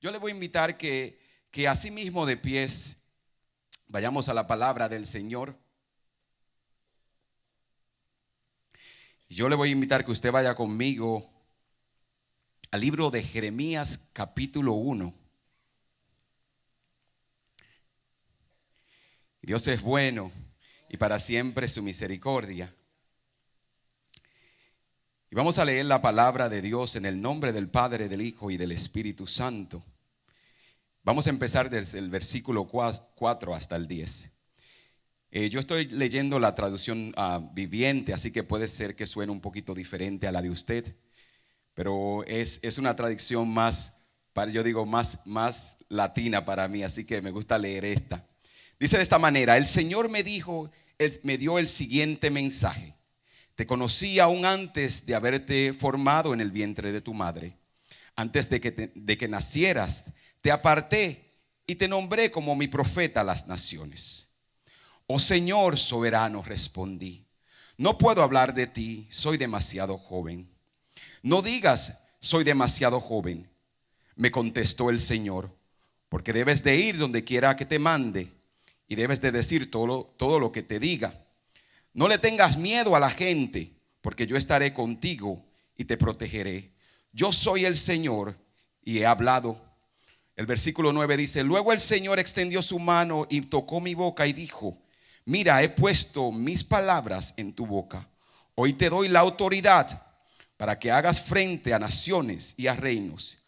Yo le voy a invitar que así mismo de pies vayamos a la palabra del Señor. Yo le voy a invitar que usted vaya conmigo al libro de Jeremías capítulo 1. Dios es bueno y para siempre su misericordia. Y vamos a leer la palabra de Dios en el nombre del Padre, del Hijo y del Espíritu Santo. Vamos a empezar desde el versículo 4 hasta el 10. Yo estoy leyendo la traducción viviente, así que puede ser que suene un poquito diferente a la de usted. Pero es una traducción más latina para mí, así que me gusta leer esta. Dice de esta manera: el Señor me dio el siguiente mensaje. Te conocí aún antes de haberte formado en el vientre de tu madre. Antes de que nacieras, te aparté y te nombré como mi profeta a las naciones. Oh Señor soberano, respondí, no puedo hablar de ti, soy demasiado joven. No digas, soy demasiado joven, me contestó el Señor, porque debes de ir donde quiera que te mande y debes de decir todo lo que te diga. No le tengas miedo a la gente, porque yo estaré contigo y te protegeré. Yo soy el Señor y he hablado. El versículo 9 dice: luego el Señor extendió su mano y tocó mi boca y dijo: mira, he puesto mis palabras en tu boca. Hoy te doy la autoridad para que hagas frente a naciones y a reinos.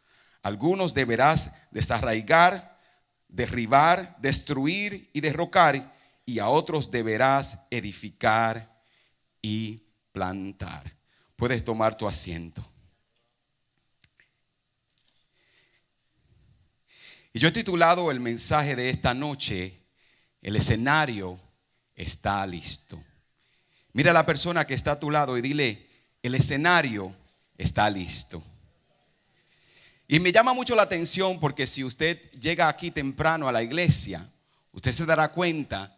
Algunos deberás desarraigar, derribar, destruir y derrocar, y a otros deberás edificar y plantar. Puedes tomar tu asiento. Y yo he titulado el mensaje de esta noche: el escenario está listo. Mira a la persona que está a tu lado y dile: el escenario está listo. Y me llama mucho la atención porque si usted llega aquí temprano a la iglesia, usted se dará cuenta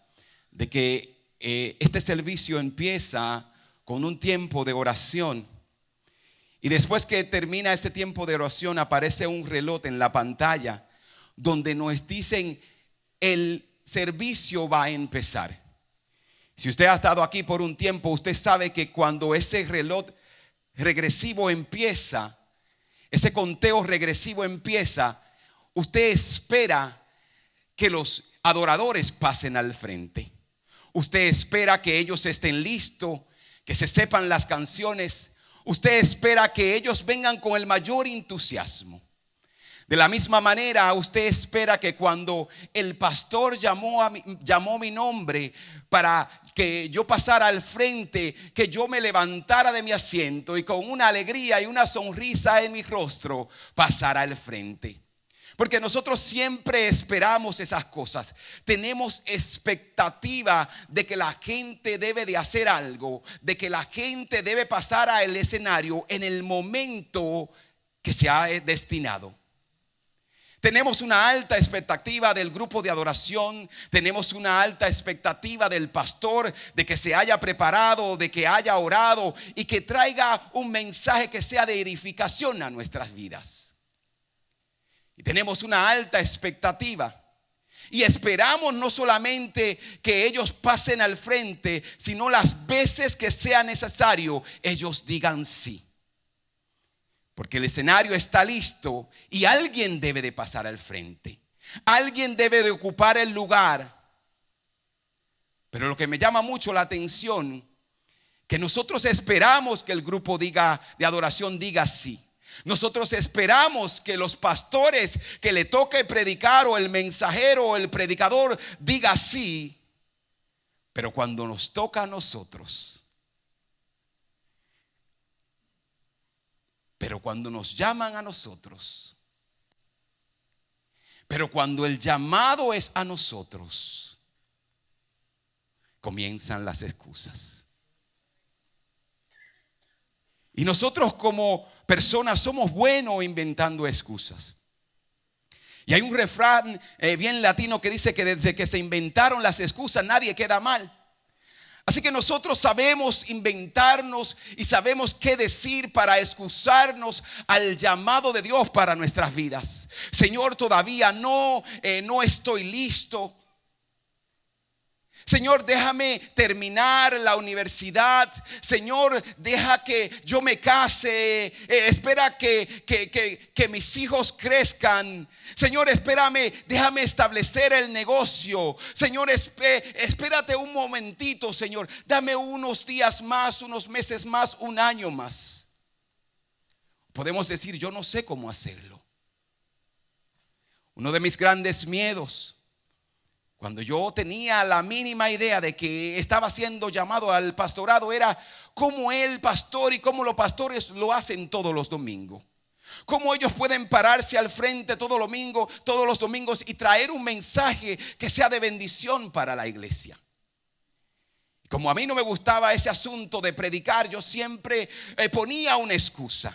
de que este servicio empieza con un tiempo de oración. Y después que termina ese tiempo de oración, aparece un reloj en la pantalla donde nos dicen: el servicio va a empezar. Si usted ha estado aquí por un tiempo, usted sabe que cuando ese reloj regresivo empieza, ese conteo regresivo empieza, usted espera que los adoradores pasen al frente. Usted espera que ellos estén listos, que se sepan las canciones. Usted espera que ellos vengan con el mayor entusiasmo. De la misma manera, usted espera que cuando el pastor llamó mi nombre para que yo pasara al frente, que yo me levantara de mi asiento y con una alegría y una sonrisa en mi rostro pasara al frente. Porque nosotros siempre esperamos esas cosas. Tenemos expectativa de que la gente debe de hacer algo, de que la gente debe pasar al escenario en el momento que se ha destinado. Tenemos una alta expectativa del grupo de adoración. Tenemos una alta expectativa del pastor, de que se haya preparado, de que haya orado y que traiga un mensaje que sea de edificación a nuestras vidas. Y tenemos una alta expectativa. Y esperamos no solamente que ellos pasen al frente, sino las veces que sea necesario, ellos digan sí. Porque el escenario está listo y alguien debe de pasar al frente. Alguien debe de ocupar el lugar. Pero lo que me llama mucho la atención, que nosotros esperamos que el grupo de adoración diga sí. Nosotros esperamos que los pastores que le toque predicar, o el mensajero o el predicador, diga sí. Pero cuando nos toca a nosotros, pero cuando nos llaman a nosotros, pero cuando el llamado es a nosotros, comienzan las excusas. Y nosotros como personas somos buenos inventando excusas. Y hay un refrán bien latino que dice que desde que se inventaron las excusas nadie queda mal. Así que nosotros sabemos inventarnos y sabemos qué decir para excusarnos al llamado de Dios para nuestras vidas. Señor, todavía no estoy listo. Señor, déjame terminar la universidad. Señor, deja que yo me case. Espera que mis hijos crezcan. Señor, espérame, déjame establecer el negocio. Señor, espérate un momentito, Señor. Dame unos días más, unos meses más, un año más. Podemos decir, yo no sé cómo hacerlo. Uno de mis grandes miedos, cuando yo tenía la mínima idea de que estaba siendo llamado al pastorado, era cómo el pastor y cómo los pastores lo hacen todos los domingos. Cómo ellos pueden pararse al frente todos los domingos y traer un mensaje que sea de bendición para la iglesia. Como a mí no me gustaba ese asunto de predicar, yo siempre ponía una excusa.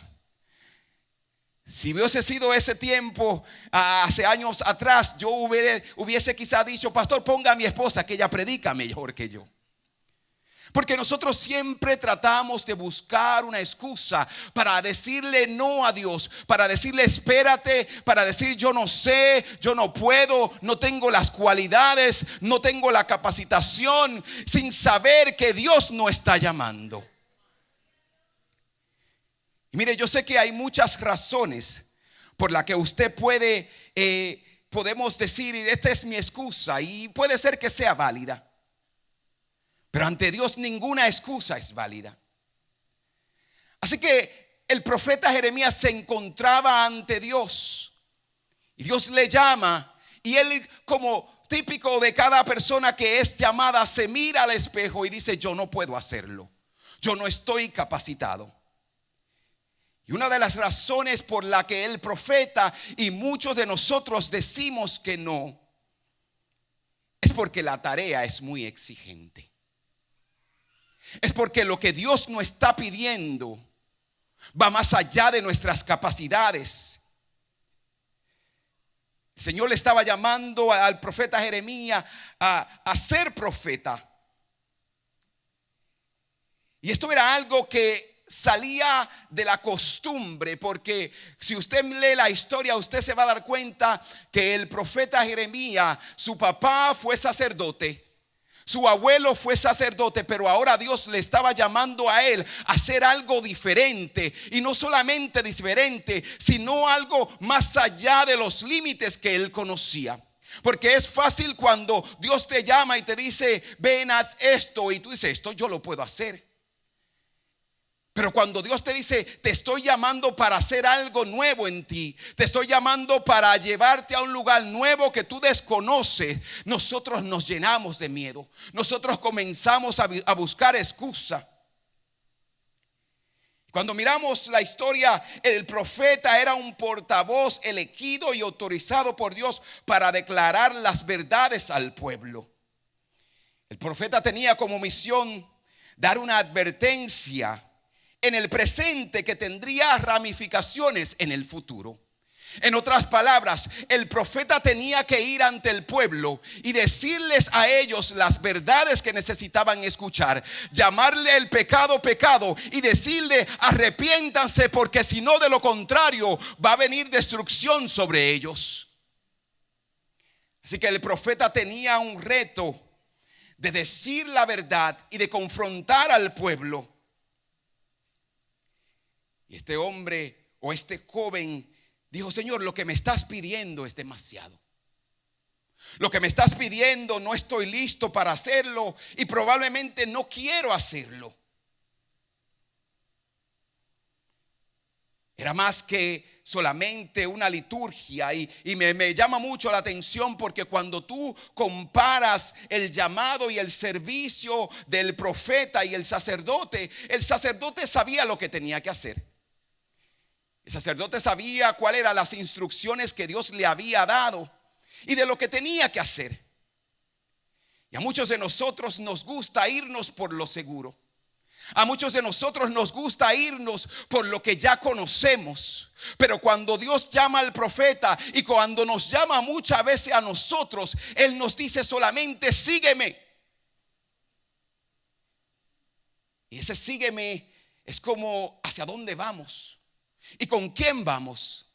Si hubiese sido ese tiempo, hace años atrás, yo hubiese quizá dicho, pastor, ponga a mi esposa que ella predica mejor que yo. Porque nosotros siempre tratamos de buscar una excusa para decirle no a Dios, para decirle espérate, para decir yo no sé, yo no puedo, no tengo las cualidades, no tengo la capacitación, sin saber que Dios no está llamando. Y mire, yo sé que hay muchas razones por las que usted podemos decir, esta es mi excusa, y puede ser que sea válida. Pero ante Dios ninguna excusa es válida. Así que el profeta Jeremías se encontraba ante Dios y Dios le llama, y él, como típico de cada persona que es llamada, se mira al espejo y dice, yo no puedo hacerlo, yo no estoy capacitado. Y una de las razones por la que el profeta y muchos de nosotros decimos que no, es porque la tarea es muy exigente. Es porque lo que Dios nos está pidiendo va más allá de nuestras capacidades. El Señor le estaba llamando al profeta Jeremías a ser profeta. Y esto era algo que salía de la costumbre, porque si usted lee la historia, usted se va a dar cuenta que el profeta Jeremías, su papá fue sacerdote, su abuelo fue sacerdote, pero ahora Dios le estaba llamando a él a hacer algo diferente, y no solamente diferente, sino algo más allá de los límites que él conocía. Porque es fácil cuando Dios te llama y te dice, ven, haz esto, y tú dices, esto yo lo puedo hacer. Pero cuando Dios te dice, te estoy llamando para hacer algo nuevo en ti, te estoy llamando para llevarte a un lugar nuevo que tú desconoces, nosotros nos llenamos de miedo. Nosotros comenzamos a buscar excusa. Cuando miramos la historia, el profeta era un portavoz elegido y autorizado por Dios para declarar las verdades al pueblo. El profeta tenía como misión dar una advertencia en el presente que tendría ramificaciones en el futuro. En otras palabras, el profeta tenía que ir ante el pueblo y decirles a ellos las verdades que necesitaban escuchar, llamarle el pecado pecado y decirle arrepiéntanse, porque si no, de lo contrario va a venir destrucción sobre ellos. Así que el profeta tenía un reto de decir la verdad y de confrontar al pueblo. Y este hombre o este joven dijo, Señor, lo que me estás pidiendo es demasiado. Lo que me estás pidiendo no estoy listo para hacerlo, y probablemente no quiero hacerlo. Era más que solamente una liturgia, y me llama mucho la atención, porque cuando tú comparas el llamado y el servicio del profeta y el sacerdote sabía lo que tenía que hacer. El sacerdote sabía cuáles eran las instrucciones que Dios le había dado y de lo que tenía que hacer. Y a muchos de nosotros nos gusta irnos por lo seguro. A muchos de nosotros nos gusta irnos por lo que ya conocemos. Pero cuando Dios llama al profeta, y cuando nos llama muchas veces a nosotros, Él nos dice solamente sígueme. Y ese sígueme es como hacia dónde vamos y con quién vamos.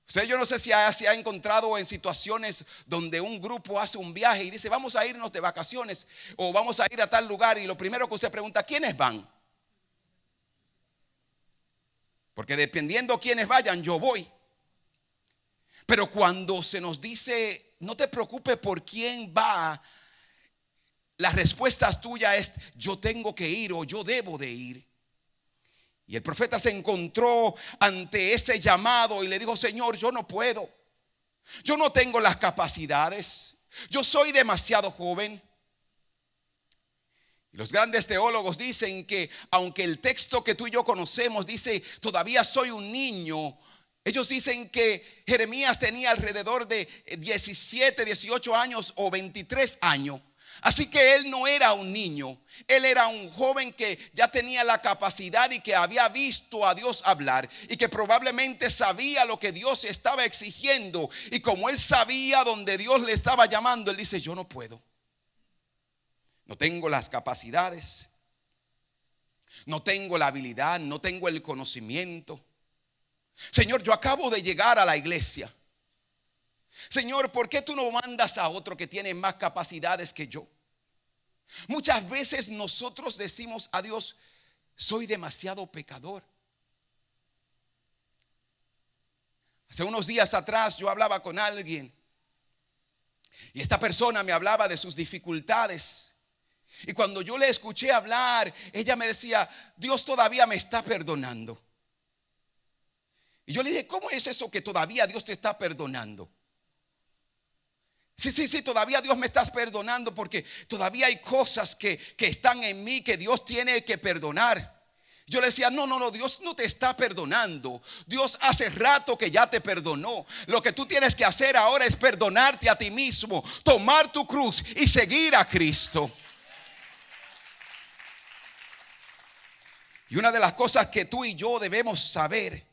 Usted, yo no sé si se ha encontrado en situaciones donde un grupo hace un viaje y dice vamos a irnos de vacaciones o vamos a ir a tal lugar, y lo primero que usted pregunta, ¿quiénes van? Porque dependiendo quiénes vayan, yo voy. Pero cuando se nos dice no te preocupes por quién va, la respuesta tuya es yo tengo que ir o yo debo de ir. Y el profeta se encontró ante ese llamado y le dijo, Señor, yo no puedo. Yo no tengo las capacidades. Yo soy demasiado joven. Y los grandes teólogos dicen que aunque el texto que tú y yo conocemos dice, todavía soy un niño, ellos dicen que Jeremías tenía alrededor de 17, 18 años o 23 años. Así que él no era un niño, él era un joven que ya tenía la capacidad y que había visto a Dios hablar y que probablemente sabía lo que Dios estaba exigiendo. Y como él sabía donde Dios le estaba llamando, él dice, yo no puedo. No tengo las capacidades, no tengo la habilidad, no tengo el conocimiento. Señor, yo acabo de llegar a la iglesia. Señor, ¿por qué tú no mandas a otro que tiene más capacidades que yo? Muchas veces nosotros decimos a Dios, soy demasiado pecador. Hace unos días atrás yo hablaba con alguien y esta persona me hablaba de sus dificultades. Y cuando yo le escuché hablar, ella me decía, Dios todavía me está perdonando. Y yo le dije, ¿cómo es eso que todavía Dios te está perdonando? Sí, todavía Dios me está perdonando porque todavía hay cosas que están en mí que Dios tiene que perdonar. Yo le decía, no, Dios no te está perdonando. Dios hace rato que ya te perdonó. Lo que tú tienes que hacer ahora es perdonarte a ti mismo, tomar tu cruz y seguir a Cristo. Y una de las cosas que tú y yo debemos saber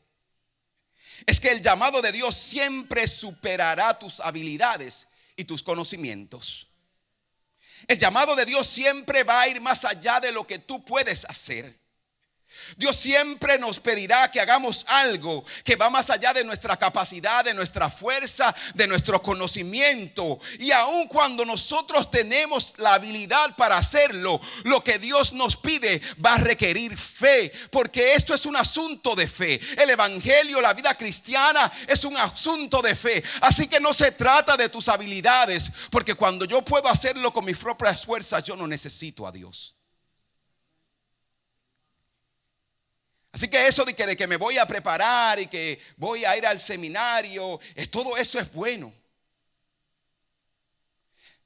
es que el llamado de Dios siempre superará tus habilidades y tus conocimientos. El llamado de Dios siempre va a ir más allá de lo que tú puedes hacer. Dios siempre nos pedirá que hagamos algo que va más allá de nuestra capacidad, de nuestra fuerza, de nuestro conocimiento. Y aun cuando nosotros tenemos la habilidad para hacerlo, lo que Dios nos pide va a requerir fe, porque esto es un asunto de fe. El evangelio, la vida cristiana es un asunto de fe. Así que no se trata de tus habilidades, porque cuando yo puedo hacerlo con mis propias fuerzas, yo no necesito a Dios. Así que eso de que me voy a preparar y que voy a ir al seminario, todo eso es bueno.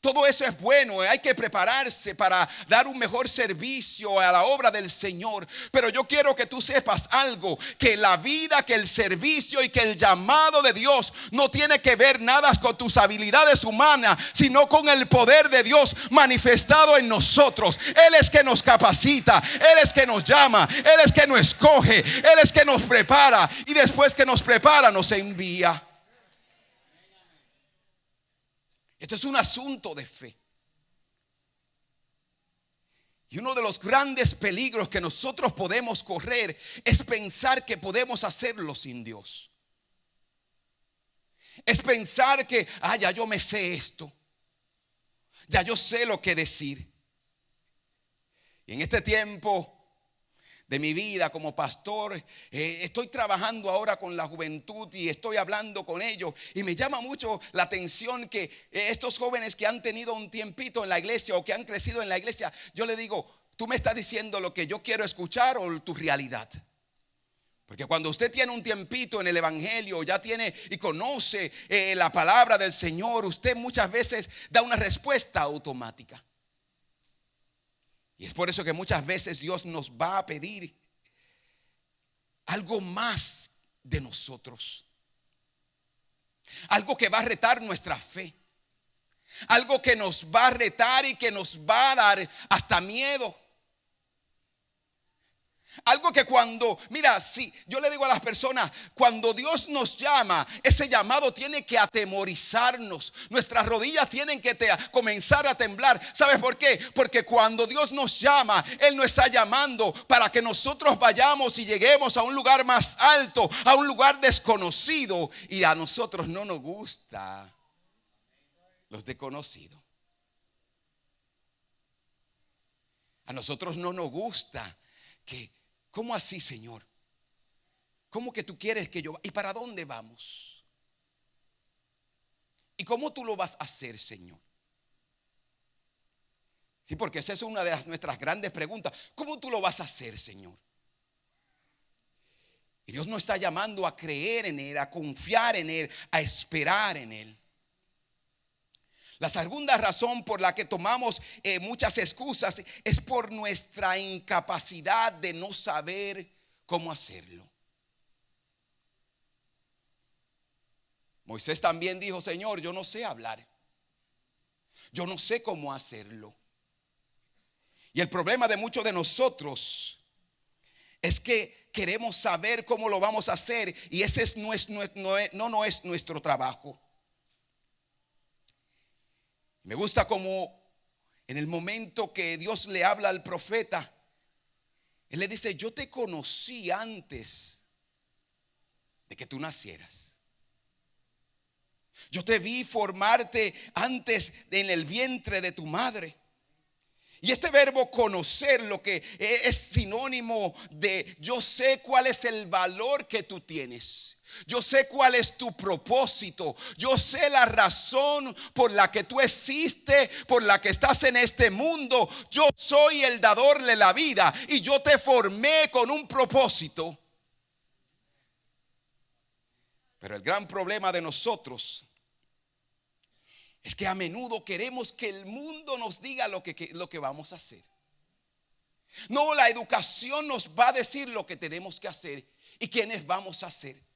Todo eso es bueno, hay que prepararse para dar un mejor servicio a la obra del Señor. Pero yo quiero que tú sepas algo, que la vida, que el servicio y que el llamado de Dios no tiene que ver nada con tus habilidades humanas, sino con el poder de Dios manifestado en nosotros. Él es que nos capacita, Él es que nos llama, Él es que nos escoge, Él es que nos prepara y después que nos prepara nos envía. Esto es un asunto de fe. Y uno de los grandes peligros que nosotros podemos correr es pensar que podemos hacerlo sin Dios. Es pensar que, ya yo me sé esto. Ya yo sé lo que decir. Y en este tiempo de mi vida como pastor, estoy trabajando ahora con la juventud y estoy hablando con ellos, y me llama mucho la atención que estos jóvenes que han tenido un tiempito en la iglesia o que han crecido en la iglesia, yo le digo, ¿tú me estás diciendo lo que yo quiero escuchar o tu realidad? Porque cuando usted tiene un tiempito en el evangelio, ya tiene y conoce la palabra del Señor, usted muchas veces da una respuesta automática. Y es por eso que muchas veces Dios nos va a pedir algo más de nosotros. Algo que va a retar nuestra fe. Algo que nos va a retar y que nos va a dar hasta miedo. Algo que cuando, mira, si yo le digo a las personas, cuando Dios nos llama, ese llamado tiene que atemorizarnos. Nuestras rodillas tienen que comenzar a temblar. ¿Sabes por qué? Porque cuando Dios nos llama, Él nos está llamando para que nosotros vayamos y lleguemos a un lugar más alto, a un lugar desconocido. Y a nosotros no nos gusta los desconocidos. A nosotros no nos gusta que, ¿cómo así, Señor? ¿Cómo que tú quieres que yo? ¿Y para dónde vamos? ¿Y cómo tú lo vas a hacer, Señor? Sí, porque esa es una de nuestras grandes preguntas. ¿Cómo tú lo vas a hacer, Señor? Y Dios nos está llamando a creer en Él, a confiar en Él, a esperar en Él. La segunda razón por la que tomamos muchas excusas es por nuestra incapacidad de no saber cómo hacerlo. Moisés también dijo: Señor, yo no sé hablar, yo no sé cómo hacerlo. Y el problema de muchos de nosotros es que queremos saber cómo lo vamos a hacer, y ese no es nuestro trabajo. Me gusta como en el momento que Dios le habla al profeta, Él le dice: yo te conocí antes de que tú nacieras. Yo te vi formarte antes en el vientre de tu madre. Y este verbo conocer, lo que es sinónimo de yo sé cuál es el valor que tú tienes. Yo sé cuál es tu propósito. Yo sé la razón por la que tú existes, por la que estás en este mundo. Yo soy el dador de la vida y yo te formé con un propósito. Pero el gran problema de nosotros es que a menudo queremos que el mundo nos diga lo que vamos a hacer. No, la educación nos va a decir lo que tenemos que hacer y quiénes vamos a ser.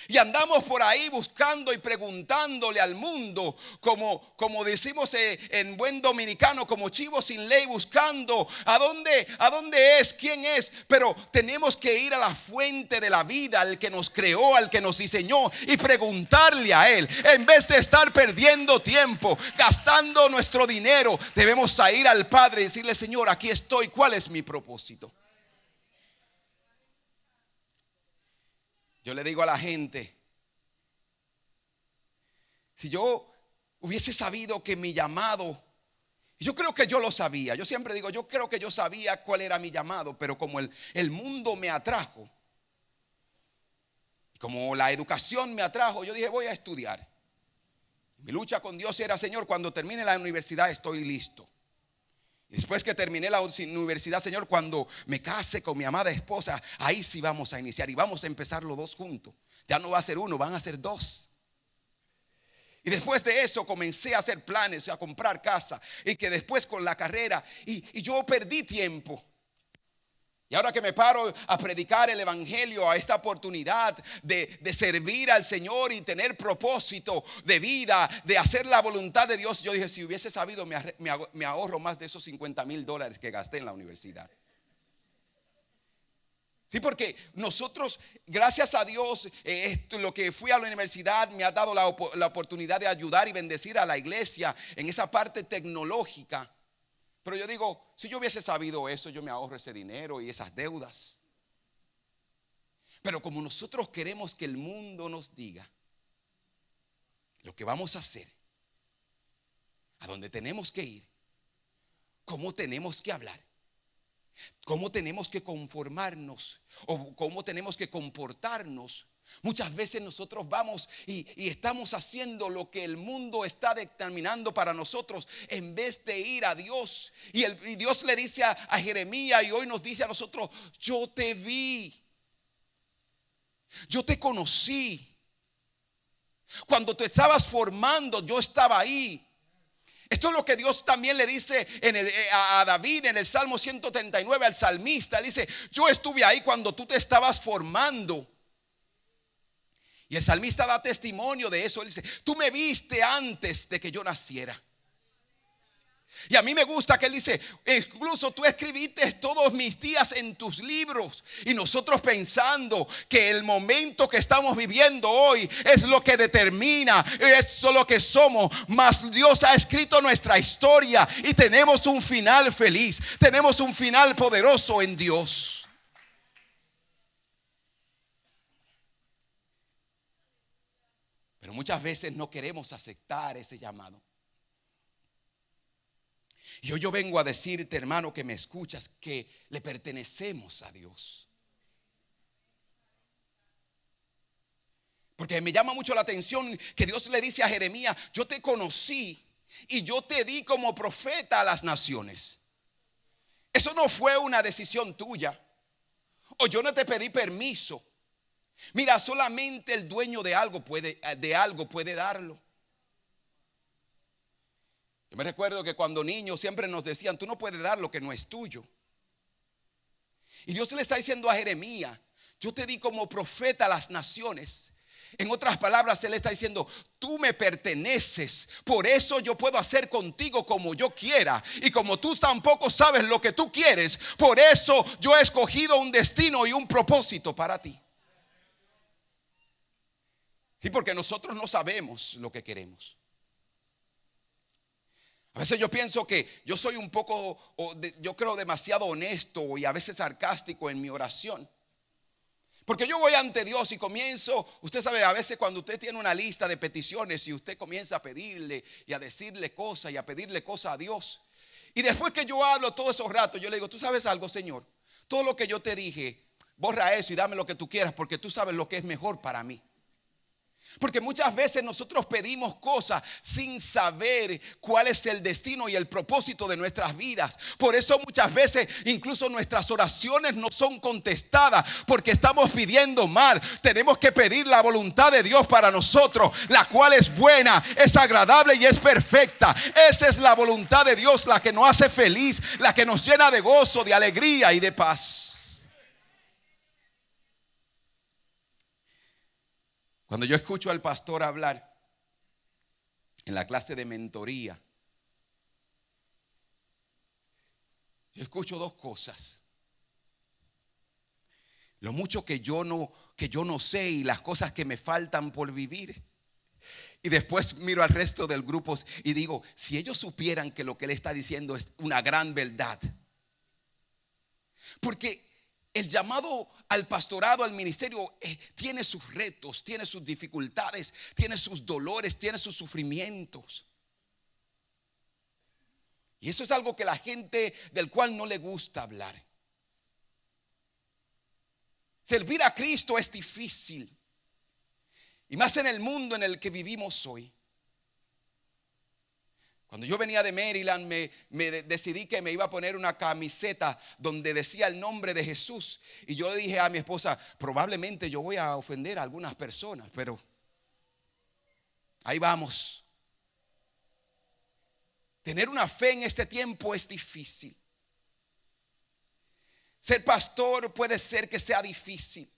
Y andamos por ahí buscando y preguntándole al mundo, como decimos en buen dominicano, como chivos sin ley, buscando a dónde es, quién es. Pero tenemos que ir a la fuente de la vida, al que nos creó, al que nos diseñó, y preguntarle a Él. En vez de estar perdiendo tiempo, gastando nuestro dinero, debemos ir al Padre y decirle: Señor, aquí estoy, ¿cuál es mi propósito? Yo le digo a la gente, si yo hubiese sabido que mi llamado, yo creo que yo lo sabía. Yo siempre digo, yo creo que yo sabía cuál era mi llamado, pero como el mundo me atrajo, como la educación me atrajo, yo dije: voy a estudiar. Mi lucha con Dios era: Señor, cuando termine la universidad estoy listo. Y después que terminé la universidad, Señor, cuando me case con mi amada esposa, ahí sí vamos a iniciar y vamos a empezar los dos juntos. Ya no va a ser uno, van a ser dos. Y después de eso comencé a hacer planes, a comprar casa, y que después con la carrera, y yo perdí tiempo. Y ahora que me paro a predicar el evangelio, a esta oportunidad de servir al Señor y tener propósito de vida, de hacer la voluntad de Dios, yo dije: si hubiese sabido, me ahorro más de esos $50,000 que gasté en la universidad. Sí, porque nosotros, gracias a Dios, lo que fui a la universidad me ha dado la oportunidad de ayudar y bendecir a la iglesia en esa parte tecnológica. Pero yo digo, si yo hubiese sabido eso, yo me ahorro ese dinero y esas deudas. Pero como nosotros queremos que el mundo nos diga lo que vamos a hacer, a dónde tenemos que ir, cómo tenemos que hablar, cómo tenemos que conformarnos o cómo tenemos que comportarnos, muchas veces nosotros vamos y estamos haciendo lo que el mundo está determinando para nosotros, en vez de ir a Dios. Y Dios le dice a Jeremías, y hoy nos dice a nosotros: yo te vi, yo te conocí. Cuando te estabas formando, yo estaba ahí. Esto es lo que Dios también le dice a David en el Salmo 139, al salmista. Le dice: yo estuve ahí cuando tú te estabas formando. Y el salmista da testimonio de eso. Él dice: tú me viste antes de que yo naciera. Y a mí me gusta que él dice, incluso tú escribiste todos mis días en tus libros. Y nosotros pensando que el momento que estamos viviendo hoy es lo que determina, es lo que somos. Mas Dios ha escrito nuestra historia y tenemos un final feliz, tenemos un final poderoso en Dios. Pero muchas veces no queremos aceptar ese llamado. Y hoy yo vengo a decirte, hermano, que me escuchas, que le pertenecemos a Dios. Porque me llama mucho la atención que Dios le dice a Jeremías, yo te conocí y yo te di como profeta a las naciones. Eso no fue una decisión tuya, o yo no te pedí permiso. Mira, solamente el dueño de algo puede darlo. Yo me recuerdo que cuando niños siempre nos decían, tú no puedes dar lo que no es tuyo. Y Dios le está diciendo a Jeremías, yo te di como profeta a las naciones. En otras palabras, Él está diciendo, tú me perteneces, por eso yo puedo hacer contigo como yo quiera. Y como tú tampoco sabes lo que tú quieres, por eso yo he escogido un destino y un propósito para ti. Sí, porque nosotros no sabemos lo que queremos. A veces yo pienso que yo soy un poco, yo creo demasiado honesto y a veces sarcástico en mi oración. Porque yo voy ante Dios y comienzo, usted sabe, a veces cuando usted tiene una lista de peticiones y usted comienza a pedirle y a decirle cosas y a pedirle cosas a Dios. Y después que yo hablo todos esos ratos, yo le digo, tú sabes algo, Señor, todo lo que yo te dije, borra eso y dame lo que tú quieras porque tú sabes lo que es mejor para mí. Porque muchas veces nosotros pedimos cosas sin saber cuál es el destino y el propósito de nuestras vidas. Por eso muchas veces incluso nuestras oraciones no son contestadas porque estamos pidiendo mal. Tenemos que pedir la voluntad de Dios para nosotros, la cual es buena, es agradable y es perfecta. Esa es la voluntad de Dios, la que nos hace feliz, la que nos llena de gozo, de alegría y de paz. Cuando yo escucho al pastor hablar en la clase de mentoría, yo escucho dos cosas. Lo mucho que yo no sé y las cosas que me faltan por vivir. Y después miro al resto del grupo y digo, si ellos supieran que lo que él está diciendo es una gran verdad. Porque el llamado al pastorado, al ministerio, tiene sus retos, tiene sus dificultades, tiene sus dolores, tiene sus sufrimientos. Y eso es algo que la gente del cual no le gusta hablar. Servir a Cristo es difícil. Y más en el mundo en el que vivimos hoy. Cuando yo venía de Maryland me decidí que me iba a poner una camiseta donde decía el nombre de Jesús. Y yo le dije a mi esposa, probablemente yo voy a ofender a algunas personas, pero ahí vamos. Tener una fe en este tiempo es difícil. Ser pastor puede ser que sea difícil.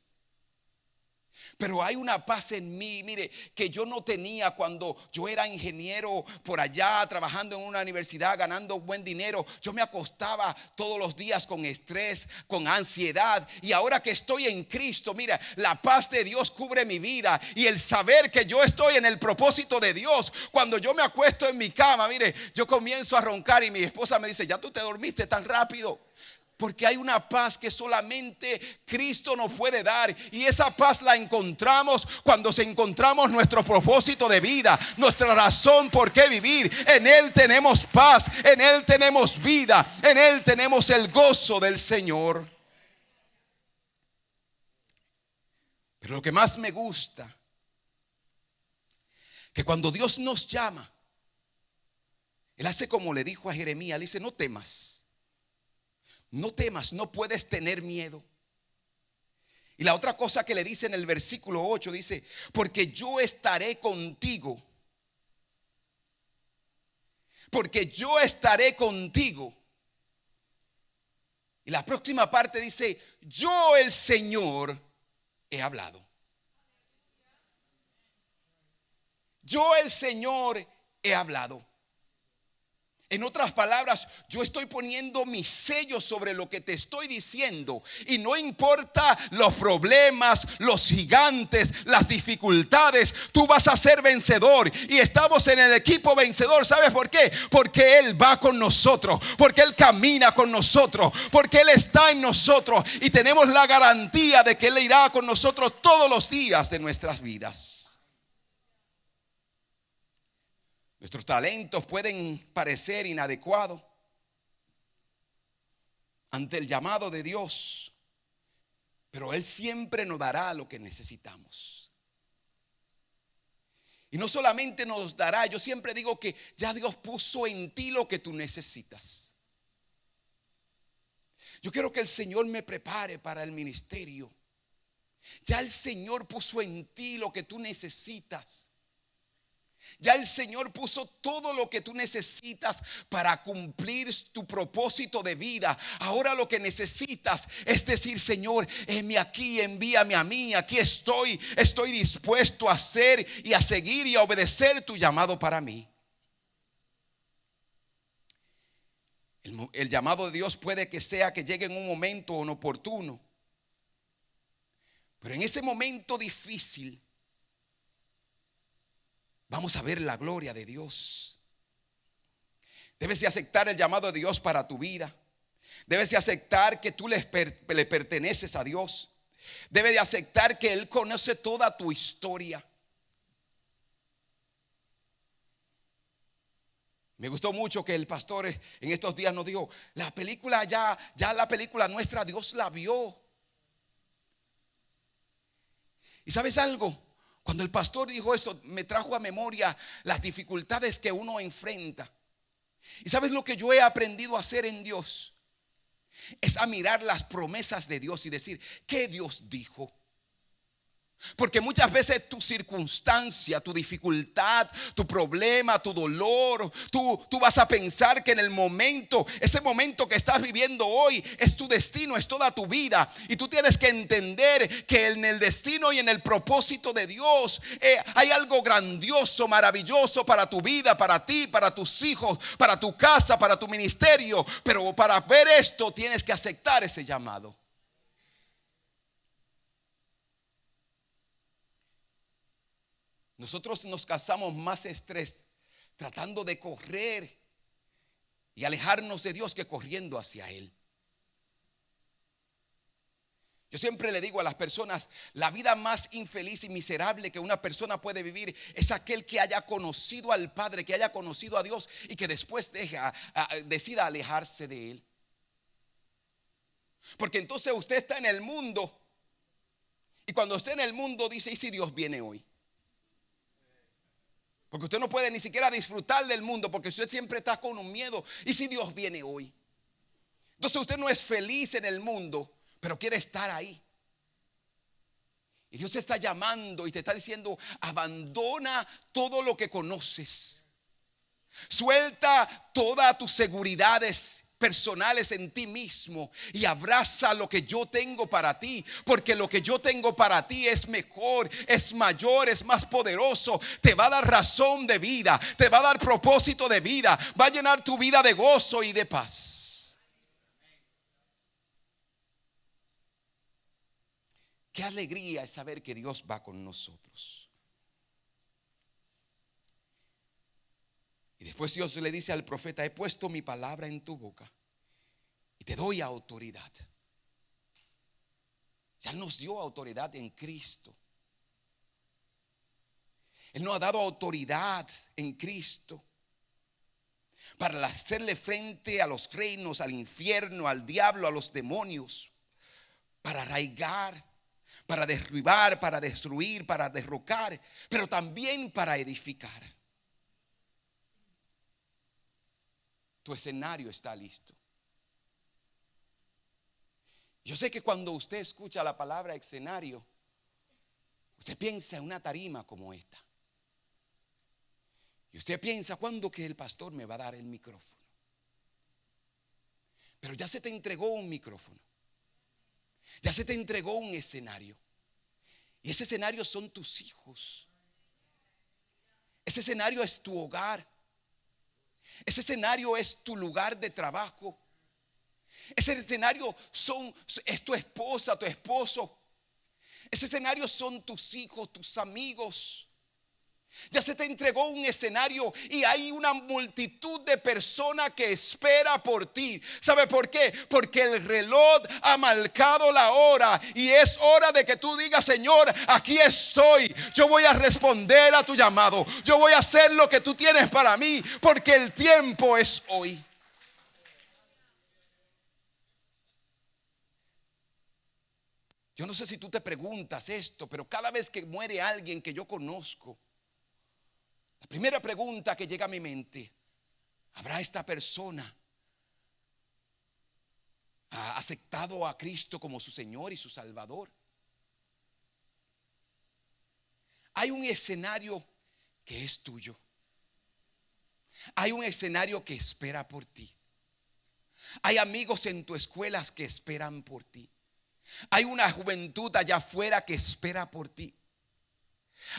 Pero hay una paz en mí, mire, que yo no tenía cuando yo era ingeniero por allá, trabajando en una universidad, ganando buen dinero. Yo me acostaba todos los días con estrés, con ansiedad. Y ahora que estoy en Cristo, mira, la paz de Dios cubre mi vida. Y el saber que yo estoy en el propósito de Dios. Cuando yo me acuesto en mi cama, mire, yo comienzo a roncar y mi esposa me dice, ya tú te dormiste tan rápido. Porque hay una paz que solamente Cristo nos puede dar. Y esa paz la encontramos cuando encontramos nuestro propósito de vida, nuestra razón por qué vivir. En Él tenemos paz, en Él tenemos vida, en Él tenemos el gozo del Señor. Pero lo que más me gusta, que cuando Dios nos llama, Él hace como le dijo a Jeremías, le dice, no temas. No temas, no puedes tener miedo. Y la otra cosa que le dice en el versículo 8 dice, porque yo estaré contigo. Porque yo estaré contigo. Y la próxima parte dice, yo el Señor he hablado. Yo el Señor he hablado. En otras palabras, yo estoy poniendo mi sello sobre lo que te estoy diciendo. Y no importa los problemas, los gigantes, las dificultades, tú vas a ser vencedor. Y estamos en el equipo vencedor. ¿Sabes por qué? Porque Él va con nosotros, porque Él camina con nosotros, porque Él está en nosotros. Y tenemos la garantía de que Él irá con nosotros todos los días de nuestras vidas. Nuestros talentos pueden parecer inadecuados ante el llamado de Dios, pero Él siempre nos dará lo que necesitamos. Y no solamente nos dará, yo siempre digo que ya Dios puso en ti lo que tú necesitas. Yo quiero que el Señor me prepare para el ministerio. Ya el Señor puso en ti lo que tú necesitas. Ya el Señor puso todo lo que tú necesitas para cumplir tu propósito de vida. Ahora lo que necesitas es decir: Señor, heme aquí, envíame a mí. Aquí estoy dispuesto a hacer y a seguir y a obedecer tu llamado para mí. El llamado de Dios puede que sea que llegue en un momento inoportuno, pero en ese momento difícil vamos a ver la gloria de Dios. Debes de aceptar el llamado de Dios para tu vida. Debes de aceptar que tú le perteneces a Dios. Debes de aceptar que Él conoce toda tu historia. Me gustó mucho que el pastor en estos días nos dijo: la película ya la película nuestra Dios la vio. ¿Y sabes algo? Cuando el pastor dijo eso, me trajo a memoria las dificultades que uno enfrenta. ¿Y sabes lo que yo he aprendido a hacer en Dios? Es a mirar las promesas de Dios y decir: ¿qué Dios dijo? Porque muchas veces tu circunstancia, tu dificultad, tu problema, tu dolor, tú vas a pensar que en el momento, ese momento que estás viviendo hoy es tu destino, es toda tu vida. Y tú tienes que entender que en el destino y en el propósito de Dios hay algo grandioso, maravilloso para tu vida, para ti, para tus hijos, para tu casa, para tu ministerio. Pero para ver esto tienes que aceptar ese llamado. Nosotros nos causamos más estrés tratando de correr y alejarnos de Dios que corriendo hacia Él. Yo siempre le digo a las personas: la vida más infeliz y miserable que una persona puede vivir es aquel que haya conocido al Padre, que haya conocido a Dios y que después decida alejarse de Él. Porque entonces usted está en el mundo, y cuando esté en el mundo dice: ¿y si Dios viene hoy? Porque usted no puede ni siquiera disfrutar del mundo, porque usted siempre está con un miedo. ¿Y si Dios viene hoy? Entonces usted no es feliz en el mundo, pero quiere estar ahí. Y Dios te está llamando y te está diciendo: abandona todo lo que conoces. Suelta todas tus seguridades personales en ti mismo y abraza lo que yo tengo para ti, porque lo que yo tengo para ti es mejor, es mayor, es más poderoso. Te va a dar razón de vida, te va a dar propósito de vida, va a llenar tu vida de gozo y de paz. Qué alegría es saber que Dios va con nosotros. Y después Dios le dice al profeta: he puesto mi palabra en tu boca y te doy autoridad. Ya nos dio autoridad en Cristo. Él nos ha dado autoridad en Cristo para hacerle frente a los reinos, al infierno, al diablo, a los demonios, para arraigar, para derribar, para destruir, para derrocar, pero también para edificar. Tu escenario está listo. Yo sé que cuando usted escucha la palabra escenario, usted piensa en una tarima como esta. Y usted piensa: ¿cuándo que el pastor me va a dar el micrófono? Pero ya se te entregó un micrófono. Ya se te entregó un escenario. Y ese escenario son tus hijos. Ese escenario es tu hogar. Ese escenario es tu lugar de trabajo. Ese escenario es tu esposa, tu esposo. Ese escenario son tus hijos, tus amigos. Ya se te entregó un escenario y hay una multitud de personas que espera por ti. ¿Sabe por qué? Porque el reloj ha marcado la hora y es hora de que tú digas: Señor, aquí estoy. Yo voy a responder a tu llamado. Yo voy a hacer lo que tú tienes para mí, porque el tiempo es hoy. Yo no sé si tú te preguntas esto, pero cada vez que muere alguien que yo conozco, la primera pregunta que llega a mi mente: ¿habrá esta persona aceptado a Cristo como su Señor y su Salvador? Hay un escenario que es tuyo. Hay un escenario que espera por ti. Hay amigos en tu escuela que esperan por ti. Hay una juventud allá afuera que espera por ti.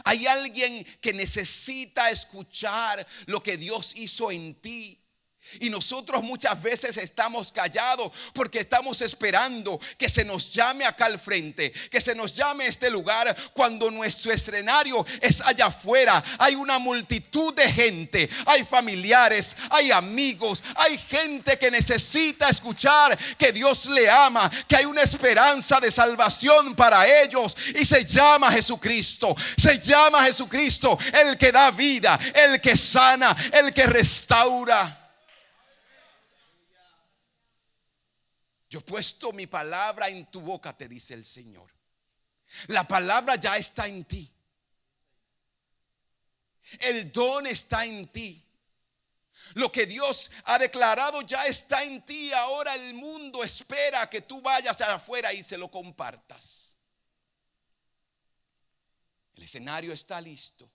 Hay alguien que necesita escuchar lo que Dios hizo en ti. Y nosotros muchas veces estamos callados porque estamos esperando que se nos llame acá al frente, que se nos llame a este lugar, cuando nuestro escenario es allá afuera. Hay una multitud de gente, hay familiares, hay amigos, hay gente que necesita escuchar que Dios le ama, que hay una esperanza de salvación para ellos, y se llama Jesucristo. Se llama Jesucristo, el que da vida, el que sana, el que restaura. Yo he puesto mi palabra en tu boca, te dice el Señor. La palabra ya está en ti. El don está en ti. Lo que Dios ha declarado ya está en ti. Ahora el mundo espera que tú vayas afuera y se lo compartas. El escenario está listo.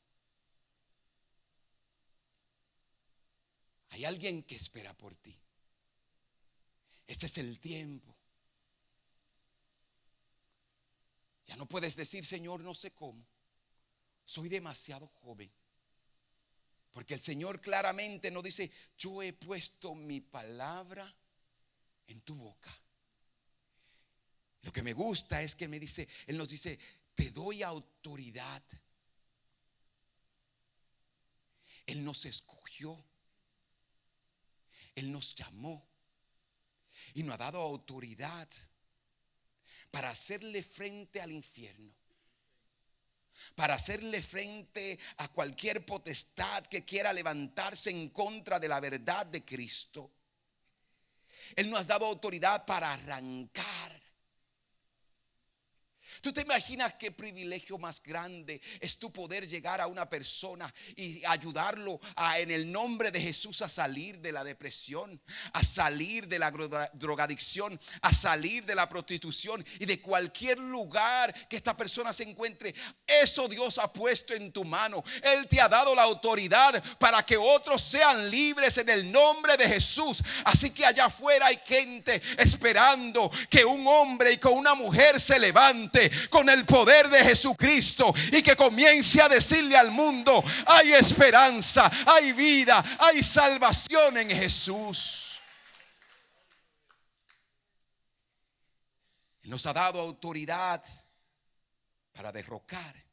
Hay alguien que espera por ti. Este es el tiempo. Ya no puedes decir: Señor, no sé cómo, soy demasiado joven. Porque el Señor claramente nos dice: yo he puesto mi palabra en tu boca. Lo que me gusta es que Él nos dice: te doy autoridad. Él nos escogió, Él nos llamó y nos ha dado autoridad para hacerle frente al infierno, para hacerle frente a cualquier potestad que quiera levantarse en contra de la verdad de Cristo. Él nos ha dado autoridad para arrancar. ¿Tú te imaginas qué privilegio más grande es tu poder llegar a una persona y ayudarlo en el nombre de Jesús a salir de la depresión, a salir de la drogadicción, a salir de la prostitución y de cualquier lugar que esta persona se encuentre? Eso Dios ha puesto en tu mano. Él te ha dado la autoridad para que otros sean libres en el nombre de Jesús. Así que allá afuera hay gente esperando que un hombre y con una mujer se levante con el poder de Jesucristo y que comience a decirle al mundo: hay esperanza, hay vida, hay salvación en Jesús. Él nos ha dado autoridad para derrocar,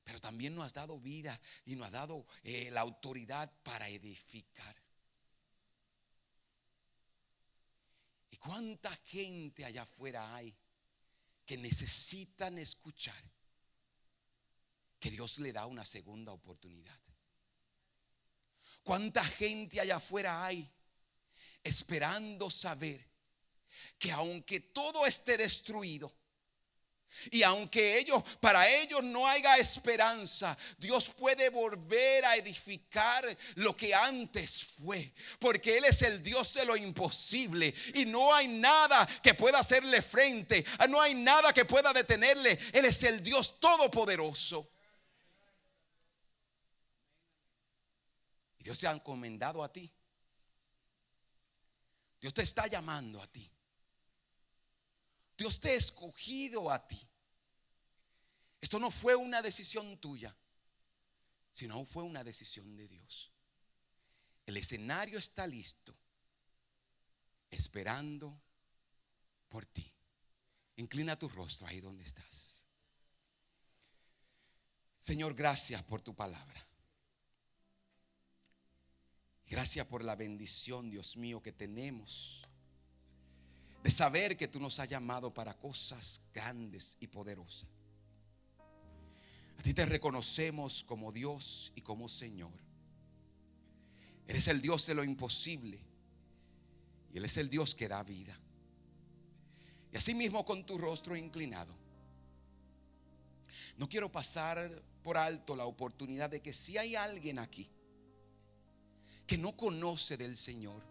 pero también nos ha dado vida y nos ha dado la autoridad para edificar. ¿Y cuánta gente allá afuera hay que necesitan escuchar que Dios le da una segunda oportunidad? ¿Cuánta gente allá afuera hay esperando saber que aunque todo esté destruido y aunque para ellos no haya esperanza, Dios puede volver a edificar lo que antes fue? Porque Él es el Dios de lo imposible y no hay nada que pueda hacerle frente, no hay nada que pueda detenerle. Él es el Dios todopoderoso. Y Dios te ha encomendado a ti. Dios te está llamando a ti. Dios te ha escogido a ti. Esto no fue una decisión tuya, sino fue una decisión de Dios. El escenario está listo, esperando por ti. Inclina tu rostro ahí donde estás. Señor, gracias por tu palabra. Gracias por la bendición, Dios mío, que tenemos de saber que tú nos has llamado para cosas grandes y poderosas. A ti te reconocemos como Dios y como Señor. Eres el Dios de lo imposible y Él es el Dios que da vida. Y así mismo, con tu rostro inclinado, no quiero pasar por alto la oportunidad de que si hay alguien aquí que no conoce del Señor,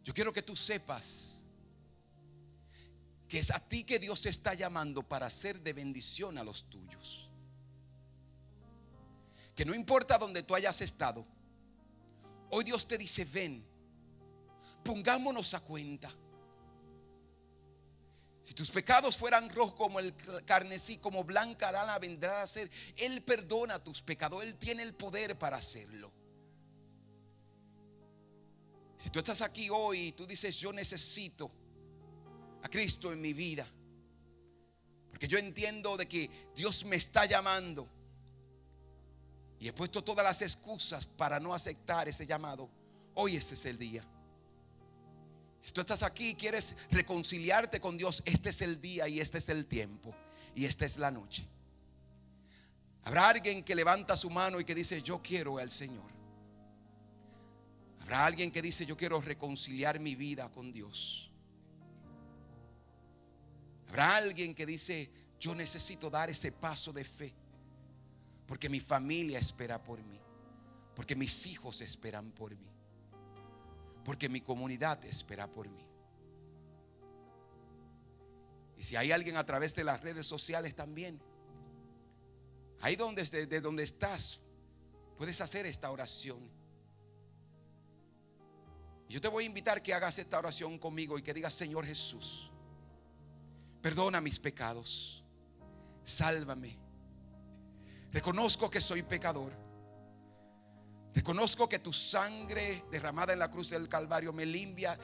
yo quiero que tú sepas que es a ti que Dios está llamando para ser de bendición a los tuyos. Que no importa donde tú hayas estado, hoy Dios te dice: ven, pongámonos a cuenta. Si tus pecados fueran rojos como el carmesí, como blanca lana vendrá a ser. Él perdona tus pecados, Él tiene el poder para hacerlo. Si tú estás aquí hoy y tú dices: yo necesito a Cristo en mi vida, porque yo entiendo de que Dios me está llamando y he puesto todas las excusas para no aceptar ese llamado, hoy ese es el día. Si tú estás aquí y quieres reconciliarte con Dios, este es el día y este es el tiempo y esta es la noche. Habrá alguien que levanta su mano y que dice: yo quiero al Señor. Habrá alguien que dice: yo quiero reconciliar mi vida con Dios. Habrá alguien que dice: yo necesito dar ese paso de fe, porque mi familia espera por mí, porque mis hijos esperan por mí, porque mi comunidad espera por mí. Y si hay alguien a través de las redes sociales también, ahí de donde estás, puedes hacer esta oración. Yo te voy a invitar que hagas esta oración conmigo y que digas: Señor Jesús, perdona mis pecados, sálvame. Reconozco que soy pecador. Reconozco que tu sangre derramada en la cruz del Calvario me limpia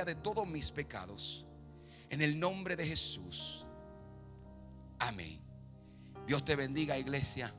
de todos mis pecados. En el nombre de Jesús. Amén. Dios te bendiga, iglesia.